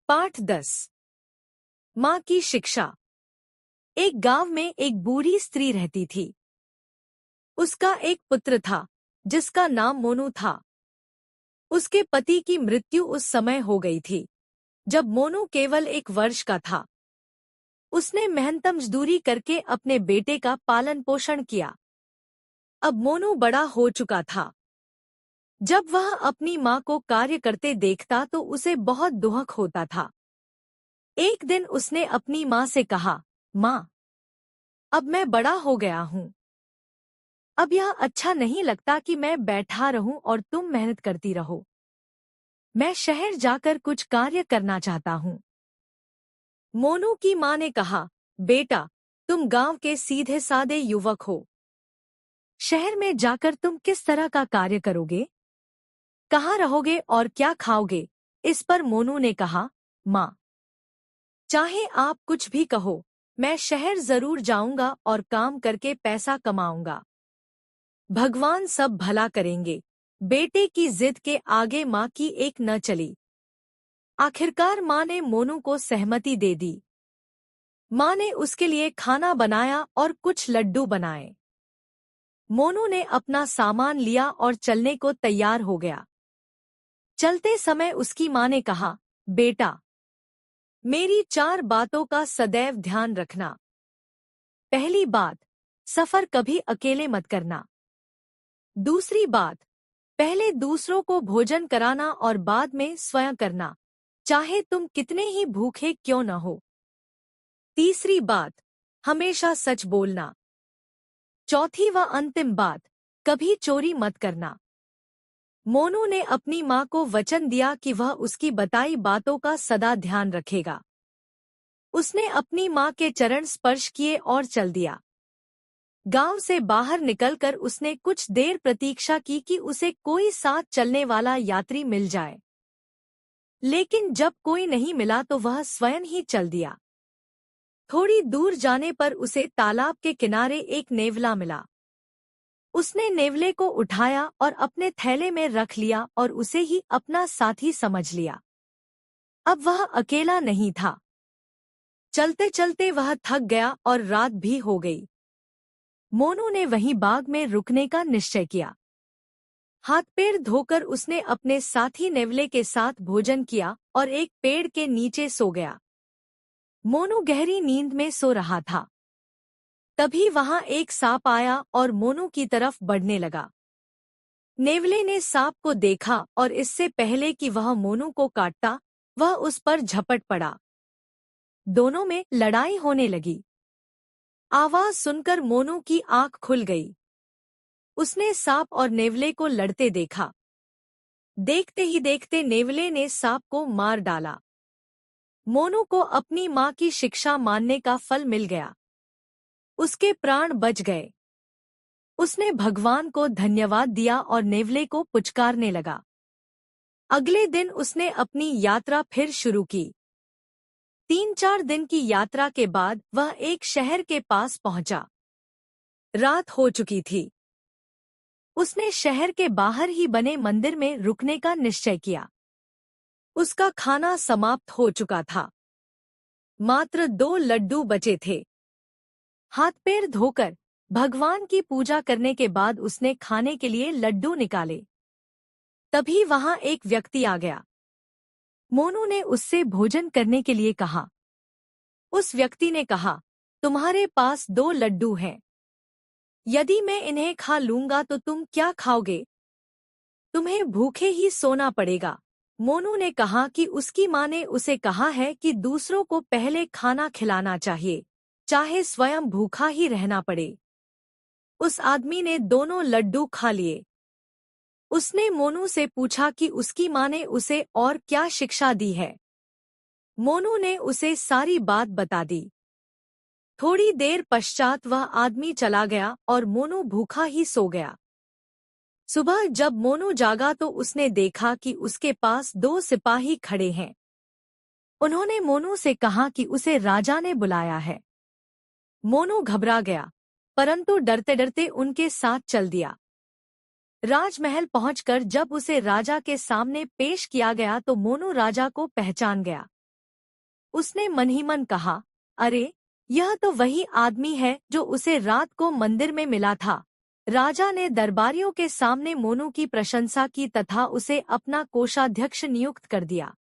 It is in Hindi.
पाठ 10। माँ की शिक्षा। एक गांव में एक बूढ़ी स्त्री रहती थी। उसका एक पुत्र था जिसका नाम मोनू था। उसके पति की मृत्यु उस समय हो गई थी जब मोनू केवल 1 वर्ष का था। उसने मेहनत मजदूरी करके अपने बेटे का पालन पोषण किया। अब मोनू बड़ा हो चुका था। जब वह अपनी माँ को कार्य करते देखता तो उसे बहुत दुख होता था। एक दिन उसने अपनी माँ से कहा, माँ, अब मैं बड़ा हो गया हूँ। अब यह अच्छा नहीं लगता कि मैं बैठा रहूं और तुम मेहनत करती रहो। मैं शहर जाकर कुछ कार्य करना चाहता हूँ। मोनू की माँ ने कहा, बेटा, तुम गांव के सीधे सादे युवक हो। शहर में जाकर तुम किस तरह का कार्य करोगे? कहाँ रहोगे और क्या खाओगे? इस पर मोनू ने कहा, माँ, चाहे आप कुछ भी कहो, मैं शहर जरूर जाऊंगा और काम करके पैसा कमाऊंगा। भगवान सब भला करेंगे। बेटे की जिद के आगे माँ की एक न चली। आखिरकार माँ ने मोनू को सहमति दे दी। माँ ने उसके लिए खाना बनाया और कुछ लड्डू बनाए। मोनू ने अपना सामान लिया और चलने को तैयार हो गया। चलते समय उसकी माँ ने कहा, बेटा, मेरी 4 बातों का सदैव ध्यान रखना। पहली बात, सफर कभी अकेले मत करना। दूसरी बात, पहले दूसरों को भोजन कराना और बाद में स्वयं करना, चाहे तुम कितने ही भूखे क्यों न हो। तीसरी बात, हमेशा सच बोलना। चौथी व अंतिम बात, कभी चोरी मत करना। मोनू ने अपनी माँ को वचन दिया कि वह उसकी बताई बातों का सदा ध्यान रखेगा। उसने अपनी माँ के चरण स्पर्श किए और चल दिया। गांव से बाहर निकलकर उसने कुछ देर प्रतीक्षा की कि उसे कोई साथ चलने वाला यात्री मिल जाए। लेकिन जब कोई नहीं मिला तो वह स्वयं ही चल दिया। थोड़ी दूर जाने पर उसे तालाब के किनारे एक नेवला मिला। उसने नेवले को उठाया और अपने थैले में रख लिया और उसे ही अपना साथी समझ लिया। अब वह अकेला नहीं था। चलते चलते वह थक गया और रात भी हो गई। मोनू ने वहीं बाग में रुकने का निश्चय किया। हाथ पैर धोकर उसने अपने साथी नेवले के साथ भोजन किया और एक पेड़ के नीचे सो गया। मोनू गहरी नींद में सो रहा था। तभी वहां एक सांप आया और मोनू की तरफ बढ़ने लगा। नेवले ने सांप को देखा और इससे पहले कि वह मोनू को काटता, वह उस पर झपट पड़ा। दोनों में लड़ाई होने लगी। आवाज सुनकर मोनू की आंख खुल गई। उसने सांप और नेवले को लड़ते देखा। देखते ही देखते नेवले ने सांप को मार डाला। मोनू को अपनी माँ की शिक्षा मानने का फल मिल गया। उसके प्राण बच गए। उसने भगवान को धन्यवाद दिया और नेवले को पुचकारने लगा। अगले दिन उसने अपनी यात्रा फिर शुरू की। 3-4 दिन की यात्रा के बाद वह एक शहर के पास पहुंचा। रात हो चुकी थी। उसने शहर के बाहर ही बने मंदिर में रुकने का निश्चय किया। उसका खाना समाप्त हो चुका था। मात्र 2 लड्डू बचे थे। हाथ पैर धोकर भगवान की पूजा करने के बाद उसने खाने के लिए लड्डू निकाले। तभी वहां एक व्यक्ति आ गया। मोनू ने उससे भोजन करने के लिए कहा। उस व्यक्ति ने कहा, तुम्हारे पास 2 लड्डू हैं। यदि मैं इन्हें खा लूंगा तो तुम क्या खाओगे? तुम्हें भूखे ही सोना पड़ेगा। मोनू ने कहा कि उसकी माँ ने उसे कहा है कि दूसरों को पहले खाना खिलाना चाहिए, चाहे स्वयं भूखा ही रहना पड़े। उस आदमी ने दोनों लड्डू खा लिए। उसने मोनू से पूछा कि उसकी माँ ने उसे और क्या शिक्षा दी है। मोनू ने उसे सारी बात बता दी। थोड़ी देर पश्चात वह आदमी चला गया और मोनू भूखा ही सो गया। सुबह जब मोनू जागा तो उसने देखा कि उसके पास 2 सिपाही खड़े हैं। उन्होंने मोनू से कहा कि उसे राजा ने बुलाया है। मोनू घबरा गया, परंतु डरते डरते उनके साथ चल दिया। राजमहल पहुंचकर जब उसे राजा के सामने पेश किया गया तो मोनू राजा को पहचान गया। उसने मन ही मन कहा, अरे, यह तो वही आदमी है जो उसे रात को मंदिर में मिला था। राजा ने दरबारियों के सामने मोनू की प्रशंसा की तथा उसे अपना कोषाध्यक्ष नियुक्त कर दिया।